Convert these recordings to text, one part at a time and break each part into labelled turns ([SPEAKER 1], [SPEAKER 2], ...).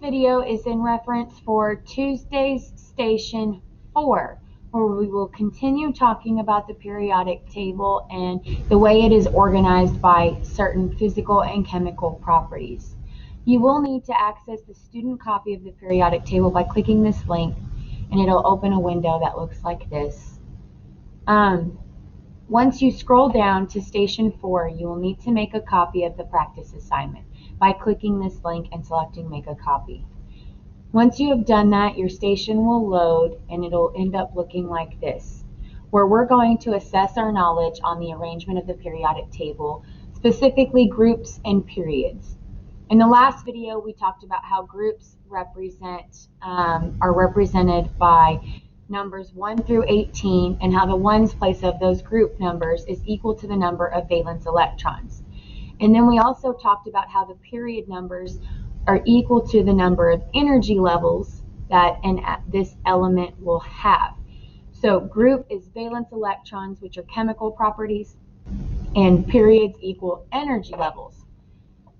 [SPEAKER 1] video is in reference for Tuesday's Station 4, where we will continue talking about the periodic table and the way it is organized by certain physical and chemical properties. You will need to access the student copy of the periodic table by clicking this link, and it'll open a window that looks like this. Once you scroll down to Station 4, you will need to make a copy of the practice assignment by clicking this link and selecting Make a Copy. Once you have done that, your station will load and it'll end up looking like this, where we're going to assess our knowledge on the arrangement of the periodic table, specifically groups and periods. In the last video, we talked about how groups are represented by numbers 1 through 18, and how the ones place of those group numbers is equal to the number of valence electrons. And then we also talked about how the period numbers are equal to the number of energy levels that this element will have. So group is valence electrons, which are chemical properties, and periods equal energy levels.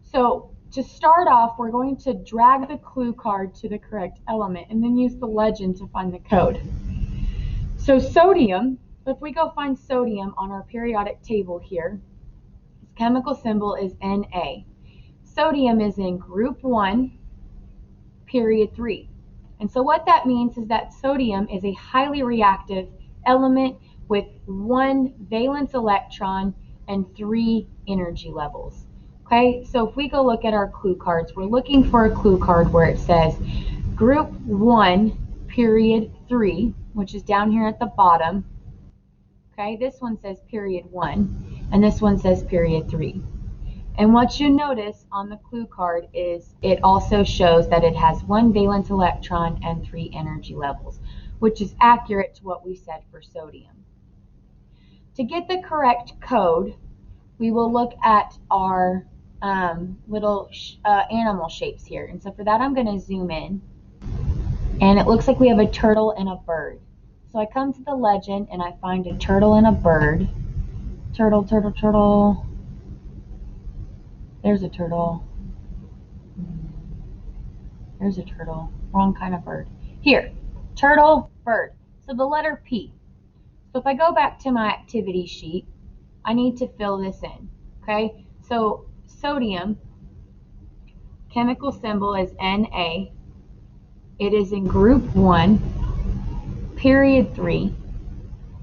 [SPEAKER 1] So to start off, we're going to drag the clue card to the correct element and then use the legend to find the code. So sodium, if we go find sodium on our periodic table here, its chemical symbol is Na. Sodium is in group 1, period 3. And so what that means is that sodium is a highly reactive element with 1 valence electron and 3 energy levels. Okay, so if we go look at our clue cards, we're looking for a clue card where it says group 1, period 3, which is down here at the bottom. Okay, this one says period 1, and this one says period 3. And what you notice on the clue card is it also shows that it has 1 valence electron and 3 energy levels, which is accurate to what we said for sodium. To get the correct code, we will look at our little animal shapes here. And so for that, I'm going to zoom in. And it looks like we have a turtle and a bird. So I come to the legend and I find a turtle and a bird. Turtle, turtle, turtle. There's a turtle. There's a turtle. Wrong kind of bird. Here, turtle, bird. So the letter P. So if I go back to my activity sheet, I need to fill this in. Okay, so sodium, chemical symbol is Na. It is in group 1, period 3.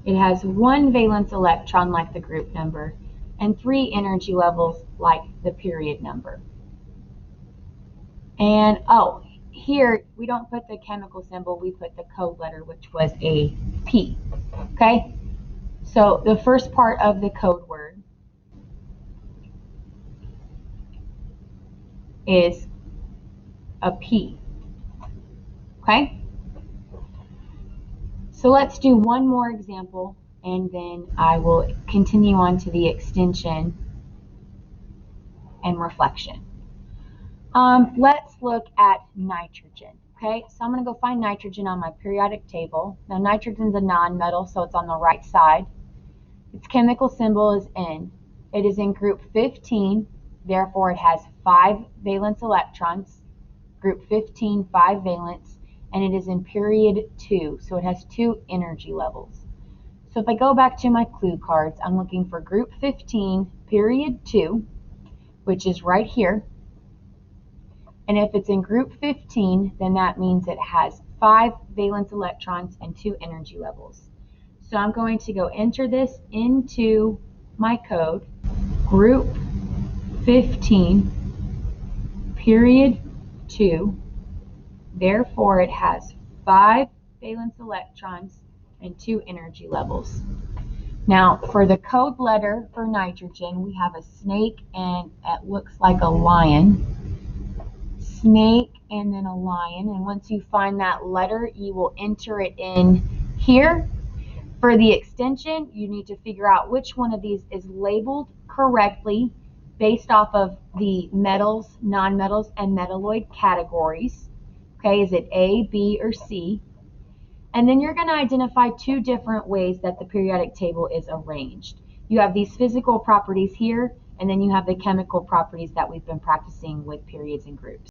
[SPEAKER 1] It has 1 valence electron like the group number and 3 energy levels like the period number. And here we don't put the chemical symbol, we put the code letter, which was a P. Okay, so the first part of the code word is a P. Okay, so let's do one more example and then I will continue on to the extension and reflection. Let's look at nitrogen. Okay, so I'm going to go find nitrogen on my periodic table. Now nitrogen is a non-metal, so it's on the right side. Its chemical symbol is N. It is in group 15, therefore it has 5 valence electrons. Group 15, 5 valence. And it is in period 2, so it has 2 energy levels. So if I go back to my clue cards, I'm looking for group 15, period 2, which is right here. And if it's in group 15, then that means it has 5 valence electrons and 2 energy levels. So I'm going to go enter this into my code, group 15, period 2. Therefore, it has 5 valence electrons and 2 energy levels. Now, for the code letter for nitrogen, we have a snake and it looks like a lion. Snake and then a lion. And once you find that letter, you will enter it in here. For the extension, you need to figure out which one of these is labeled correctly based off of the metals, nonmetals, and metalloid categories. Okay, is it A, B, or C? And then you're going to identify 2 different ways that the periodic table is arranged. You have these physical properties here, and then you have the chemical properties that we've been practicing with periods and groups.